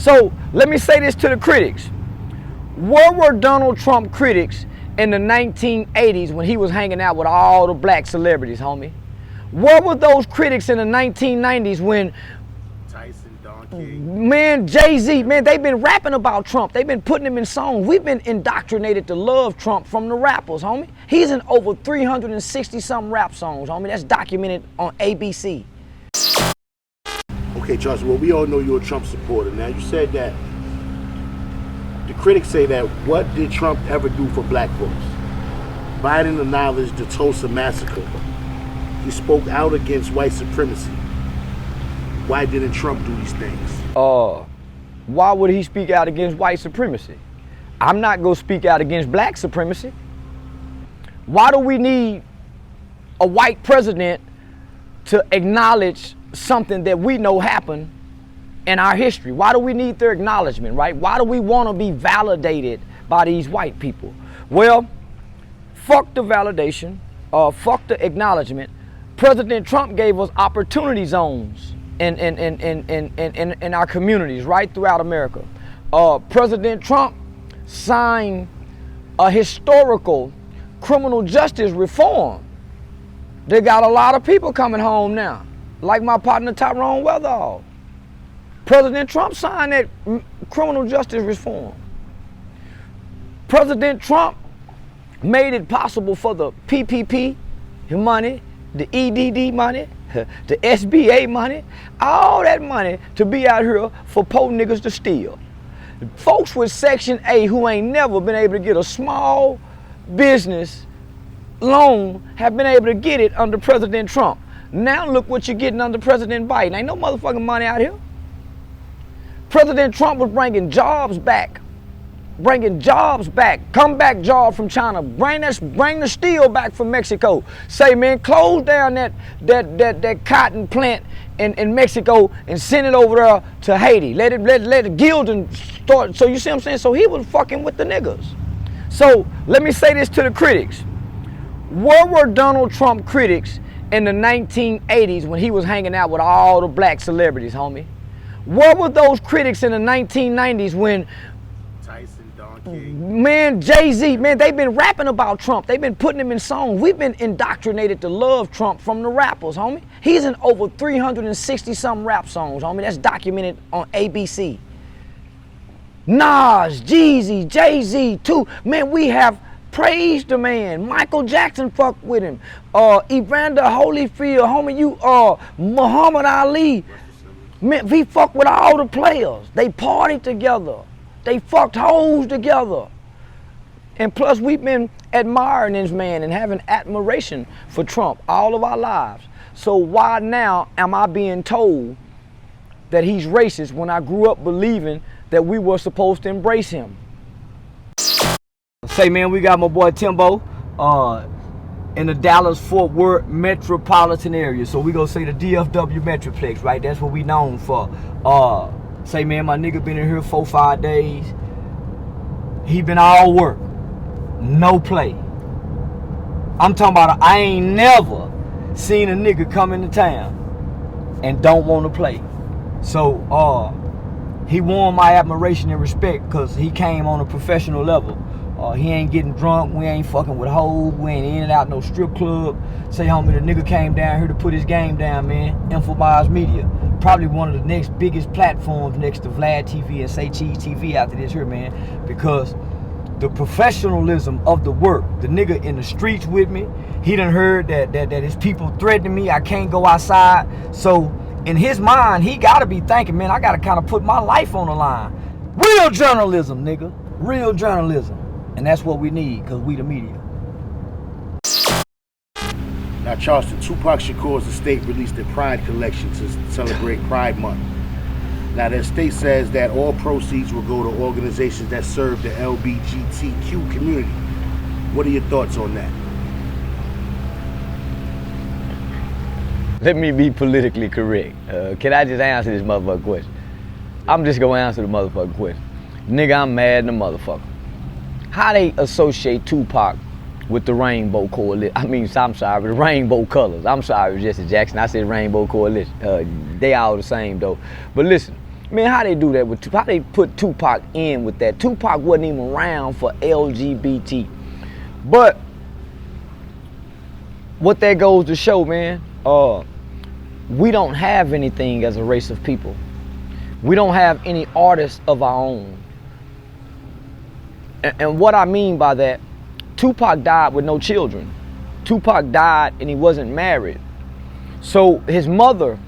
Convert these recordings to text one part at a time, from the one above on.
So let me say this to the critics. Where were Donald Trump critics in the 1980s when he was hanging out with all the black celebrities, homie? Where were those critics in the 1990s when man, Jay-Z, man, they've been rapping about Trump. They've been putting him in songs. We've been indoctrinated to love Trump from the rappers, homie. He's in over 360-something rap songs, homie. That's documented on ABC. Okay, Charleston, well, we all know you're a Trump supporter. Now, you said that the critics say that what did Trump ever do for black folks? Biden acknowledged the Tulsa massacre. He spoke out against white supremacy. Why didn't Trump do these things? Why would he speak out against white supremacy? I'm not gonna speak out against black supremacy. Why do we need a white president to acknowledge something that we know happened in our history? Why do we need their acknowledgement, right? Why do we want to be validated by these white people? Well, fuck the validation, fuck the acknowledgement. President Trump gave us opportunity zones in our communities right throughout America. President Trump signed a historical criminal justice reform. They got a lot of people coming home now, like my partner Tyrone Weatherall. President Trump signed that criminal justice reform. President Trump made it possible for the PPP money, the EDD money, the SBA money, all that money to be out here for poor niggas to steal. Folks with Section A who ain't never been able to get a small business loan have been able to get it under President Trump. Now look what you're getting under President Biden. Ain't no motherfucking money out here. President Trump was bringing jobs back. Comeback job from China. Bring the steel back from Mexico. Say, man, close down that cotton plant in Mexico and send it over there to Haiti. Let it gild and start. So you see what I'm saying? So he was fucking with the niggas. So let me say this to the critics. Where were Donald Trump critics in the 1980s when he was hanging out with all the black celebrities, homie? Where were those critics in the 1990s when man, Jay-Z, man, they've been rapping about Trump. They've been putting him in songs. We've been indoctrinated to love Trump from the rappers, homie. He's in over 360-something rap songs, homie. That's documented on ABC. Nas, Jeezy, Jay-Z, too. Man, we have praised the man. Michael Jackson fucked with him. Evander Holyfield, homie, Muhammad Ali. Man, we fucked with all the players. They partied together. They fucked hoes together. And plus, we've been admiring this man and having admiration for Trump all of our lives. So why now am I being told that he's racist when I grew up believing that we were supposed to embrace him? Say, man, we got my boy Timbo in the Dallas-Fort Worth metropolitan area. So we gonna say the DFW Metroplex, right? That's what we known for. Say, man, my nigga been in here 4-5 days. He been all work, no play. I'm talking about I ain't never seen a nigga come into town and don't want to play. So he won my admiration and respect because he came on a professional level. He ain't getting drunk, we ain't fucking with hoes, we ain't in and out no strip club. Say, homie, the nigga came down here to put his game down, man. Infobars Media. Probably one of the next biggest platforms next to Vlad TV and Say Cheese TV after this here, man. Because the professionalism of the work, the nigga in the streets with me, he done heard that his people threatening me, I can't go outside. So in his mind, he gotta be thinking, man, I gotta kind of put my life on the line. Real journalism, nigga. Real journalism. And that's what we need, because we the media. Now, Charleston, Tupac Shakur's estate released a Pride collection to celebrate Pride Month. Now, the estate says that all proceeds will go to organizations that serve the LGBTQ community. What are your thoughts on that? Let me be politically correct. Can I just answer this motherfucking question? I'm just gonna answer the motherfucking question. Nigga, I'm mad in the motherfucker. How they associate Tupac with the Rainbow Coalition? I'm sorry, the Rainbow Colors. I'm sorry, Jesse Jackson. I said Rainbow Coalition. They all the same though. But listen, Man, how they do that with Tupac? How they put Tupac in with that? Tupac wasn't even around for LGBT. But what that goes to show, man, we don't have anything as a race of people. We don't have any artists of our own. And what I mean by that, Tupac died with no children. Tupac died and he wasn't married. So his mother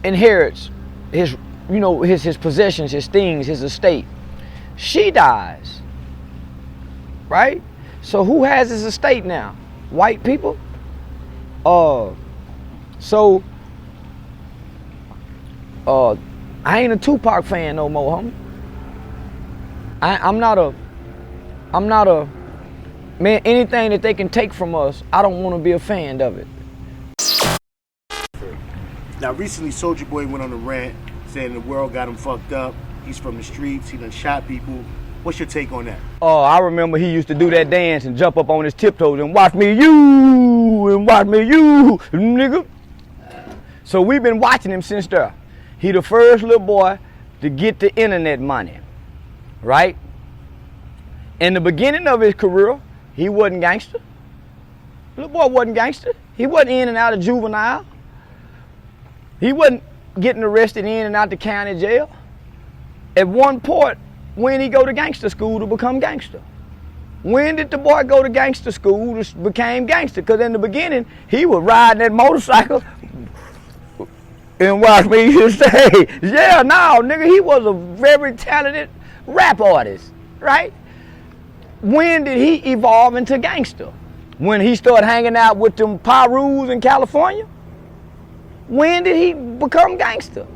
inherits his, you know, his possessions, his things, his estate. She dies, right? So who has his estate now? White people. So I ain't a Tupac fan no more, homie. I'm not a man. Anything that they can take from us, I don't want to be a fan of it. Now, recently, Soulja Boy went on a rant saying the world got him fucked up. He's from the streets. He done shot people. What's your take on that? Oh, I remember he used to do that dance and jump up on his tiptoes and watch me, you, nigga. So we've been watching him since there. He the first little boy to get the internet money, right? In the beginning of his career, he wasn't gangster. Little boy wasn't gangster. He wasn't in and out of juvenile. He wasn't getting arrested in and out the county jail. At one point, when he go to gangster school to become gangster? When did the boy go to gangster school to become gangster? Because in the beginning, he was riding that motorcycle and watch me say, yeah, no, nigga, he was a very talented rap artist, right? When did he evolve into gangster? When he started hanging out with them Pirus in California? When did he become gangster?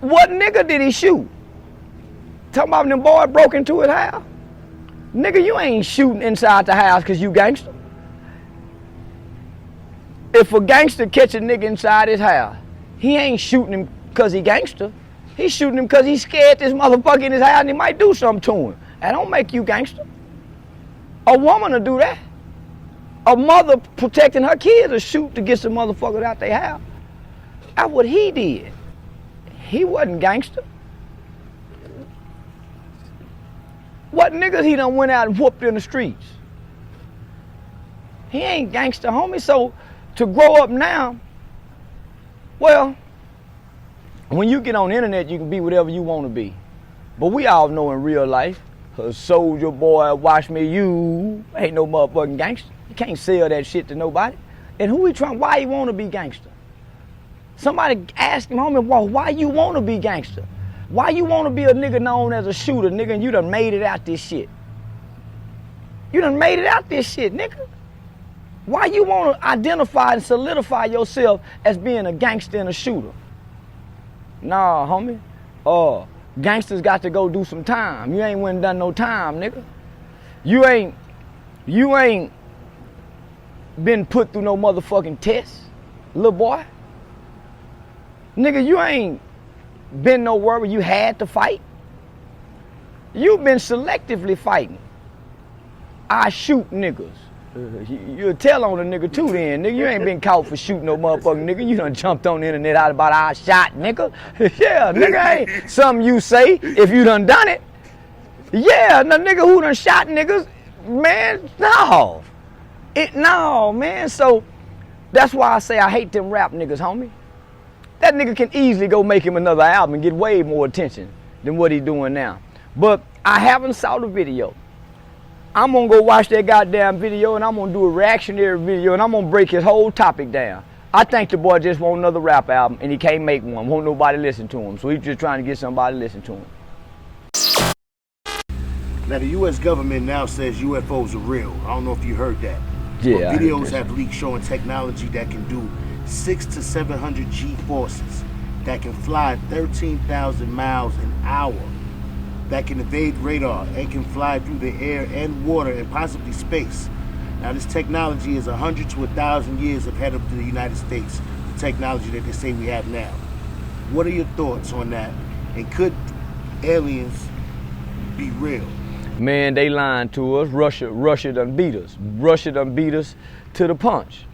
What nigga did he shoot? Talking about them boy broke into his house? Nigga, you ain't shooting inside the house because you gangster. If a gangster catch a nigga inside his house, he ain't shooting him because he gangster. He's shooting him because he's scared this motherfucker in his house and he might do something to him. That don't make you gangster. A woman will do that. A mother protecting her kids will shoot to get some motherfuckers out their house. That's what he did. He wasn't gangster. What niggas he done went out and whooped in the streets? He ain't gangster, homie. So to grow up now, well, when you get on the internet, you can be whatever you want to be. But we all know in real life, a Soulja Boy, watch me, you ain't no motherfucking gangster. You can't sell that shit to nobody. And who he trying? Why he want to be gangster? Somebody asked him, homie, well, why you want to be gangster? Why you want to be a nigga known as a shooter, nigga, and you done made it out this shit? You done made it out this shit, nigga. Why you want to identify and solidify yourself as being a gangster and a shooter? Nah, homie. Gangsters got to go do some time. You ain't went and done no time, nigga. You ain't been put through no motherfucking test, little boy. Nigga, you ain't been nowhere where you had to fight. You've been selectively fighting. I shoot niggas. You'll tell on a nigga too then, nigga. You ain't been caught for shooting no motherfucking nigga. You done jumped on the internet out about I shot, nigga. Yeah, nigga, ain't something you say if you done it. Yeah, the nigga who done shot niggas, man, no. No, man, so that's why I say I hate them rap niggas, homie. That nigga can easily go make him another album and get way more attention than what he doing now. But I haven't saw the video. I'm gonna go watch that goddamn video and I'm gonna do a reactionary video and I'm gonna break his whole topic down. I think the boy just want another rap album and he can't make one. Won't nobody listen to him. So he's just trying to get somebody to listen to him. Now the U.S. government now says UFOs are real. I don't know if you heard that. Yeah. But videos have leaked showing technology that can do 600 to 700 G-forces, that can fly 13,000 miles an hour, that can evade radar and can fly through the air and water and possibly space. Now this technology is 100 to 1,000 years ahead of the United States, the technology that they say we have now. What are your thoughts on that? And could aliens be real? Man, they lying to us. Russia done beat us. Russia done beat us to the punch.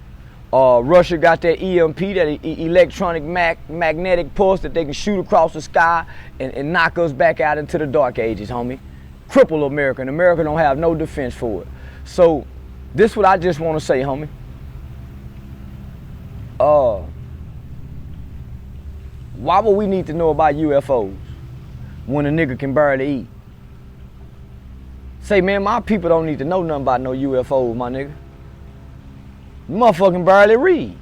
Russia got that EMP, that electronic magnetic pulse that they can shoot across the sky and knock us back out into the dark ages, homie. Cripple America, and America don't have no defense for it. So this is what I just want to say, homie. Why would we need to know about UFOs when a nigga can barely eat? Say, man, my people don't need to know nothing about no UFOs, my nigga. Motherfucking barely read.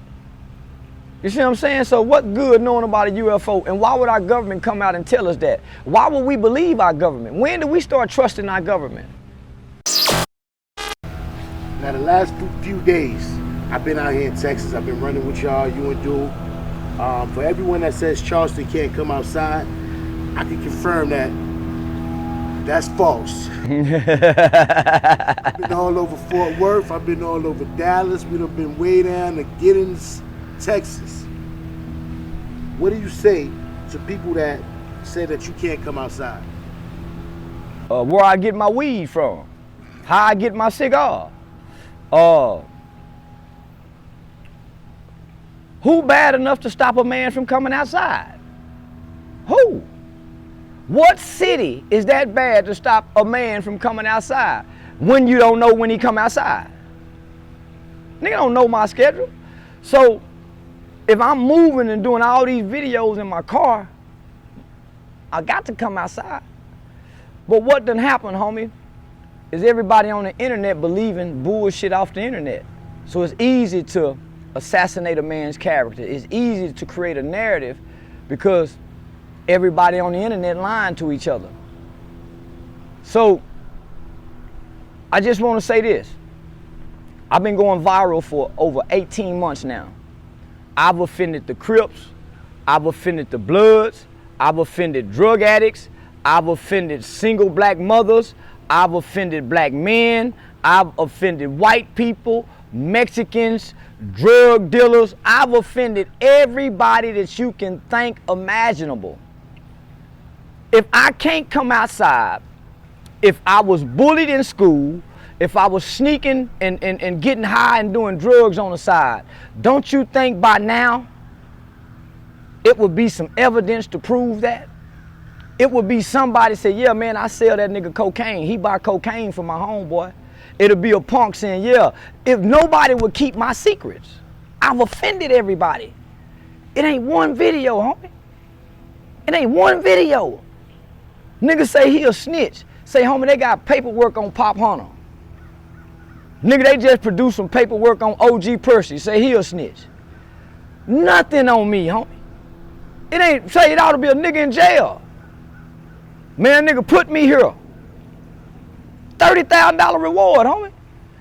You see what I'm saying? So what good knowing about a UFO? And why would our government come out and tell us that? Why would we believe our government? When do we start trusting our government? Now the last few days, I've been out here in Texas. I've been running with y'all, you and Dude. For everyone that says Charleston can't come outside, I can confirm that that's false. I've been all over Fort Worth. I've been all over Dallas. We've been way down to Giddens, Texas. What do you say to people that say that you can't come outside? Where I get my weed from, how I get my cigar. Who bad enough to stop a man from coming outside? Who? What city is that bad to stop a man from coming outside when you don't know when he come outside? Nigga don't know my schedule. So if I'm moving and doing all these videos in my car, I got to come outside. But what done happened, homie, is everybody on the internet believing bullshit off the internet. So it's easy to assassinate a man's character. It's easy to create a narrative because everybody on the internet lying to each other. So I just want to say this. I've been going viral for over 18 months now. I've offended the Crips, I've offended the Bloods, I've offended drug addicts, I've offended single black mothers, I've offended black men, I've offended white people, Mexicans, drug dealers. I've offended everybody that you can think imaginable. If I can't come outside, if I was bullied in school, if I was sneaking and getting high and doing drugs on the side, don't you think by now it would be some evidence to prove that? It would be somebody say, yeah, man, I sell that nigga cocaine. He buy cocaine from my homeboy. It'll be a punk saying, yeah, if nobody would keep my secrets. I've offended everybody. It ain't one video, homie. It ain't one video. Nigga say he a snitch. Say, homie, they got paperwork on Pop Hunter. Nigga, they just produced some paperwork on OG Percy. Say he a snitch. Nothing on me, homie. It ain't, say it ought to be a nigga in jail. Man, nigga put me here. $30,000 reward, homie.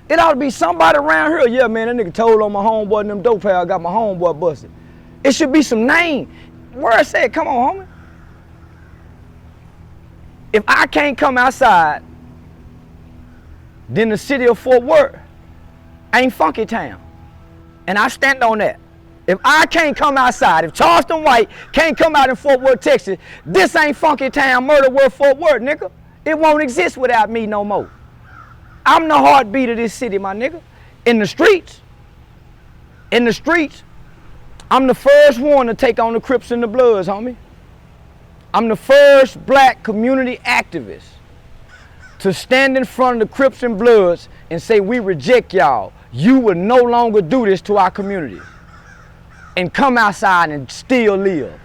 It ought to be somebody around here. Yeah, man, that nigga told on my homeboy and them dope pals got my homeboy busted. It should be some name. Where I said, come on, homie. If I can't come outside, then the city of Fort Worth ain't funky town. And I stand on that. If I can't come outside, if Charleston White can't come out in Fort Worth, Texas, this ain't funky town, murder world Fort Worth, nigga. It won't exist without me no more. I'm the heartbeat of this city, my nigga. In the streets, I'm the first one to take on the Crips and the Bloods, homie. I'm the first black community activist to stand in front of the Crips and Bloods and say, we reject y'all. You will no longer do this to our community. And come outside and still live.